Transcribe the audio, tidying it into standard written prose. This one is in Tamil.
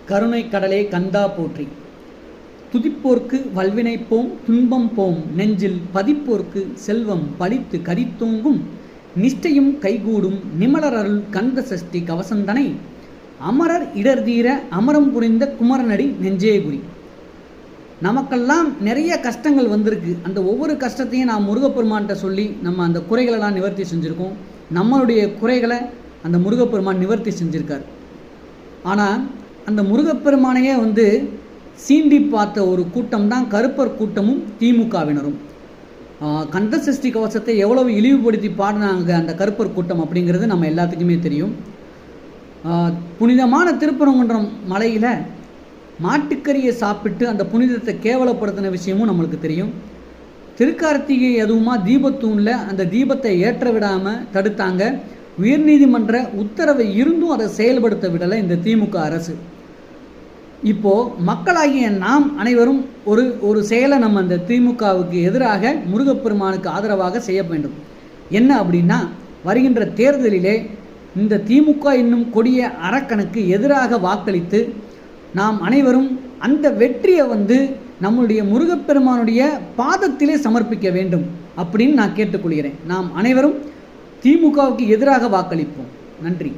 கருணை கடலே கந்தா போற்றி. துதிப்போர்க்கு வல்வினை போம் துன்பம் போம் நெஞ்சில் பதிப்போர்க்கு செல்வம் பழித்து கரித்தோங்கும் நிஷ்டையும் கைகூடும் நிமலரருள் கந்த சஷ்டி கவசந்தனை அமரர் இடர்தீர அமரம் புரிந்த குமரனடி நெஞ்சே குறி. நமக்கெல்லாம் நிறைய கஷ்டங்கள் வந்திருக்கு. அந்த ஒவ்வொரு கஷ்டத்தையும் நான் முருகப்பெருமான்கிட்ட சொல்லி நம்ம அந்த குறைகளெல்லாம் நிவர்த்தி செஞ்சுருக்கோம். நம்மளுடைய குறைகளை அந்த முருகப்பெருமான் நிவர்த்தி செஞ்சுருக்கார். ஆனால் அந்த முருகப்பெருமானையே சீண்டி பார்த்த ஒரு கூட்டம் தான் கருப்பர் கூட்டமும் திமுகவினரும். கந்த சஷ்டி கவசத்தை எவ்வளவு இழிவுபடுத்தி பாடினாங்க அந்த கருப்பர் கூட்டம் அப்படிங்கிறது நம்ம எல்லாத்துக்குமே தெரியும். புனிதமான திருப்பரங்குன்றம் மலையில் மாட்டுக்கறியை சாப்பிட்டு அந்த புனிதத்தை கேவலப்படுத்தின விஷயமும் நம்மளுக்கு தெரியும். திருக்கார்த்திகை அதுவுமா தீபத்தூணில் அந்த தீபத்தை ஏற்ற விடாமல் தடுத்தாங்க. உயர்நீதிமன்ற உத்தரவை இருந்தும் அதை செயல்படுத்த விடலை இந்த திமுக அரசு. இப்போது மக்களாகிய நாம் அனைவரும் ஒரு செயலை நம்ம அந்த திமுகவுக்கு எதிராக முருகப்பெருமானுக்கு ஆதரவாக செய்ய வேண்டும். என்ன அப்படின்னா, வருகின்ற தேர்தலிலே இந்த திமுக என்னும் கொடிய அரக்கனுக்கு எதிராக வாக்களித்து நாம் அனைவரும் அந்த வெற்றியை நம்முடைய முருகப்பெருமானுடைய பாதத்திலே சமர்ப்பிக்க வேண்டும் அப்படின்னு நான் கேட்டுக்கொள்கிறேன். நாம் அனைவரும் திமுகவுக்கு எதிராக வாக்களிப்போம். நன்றி.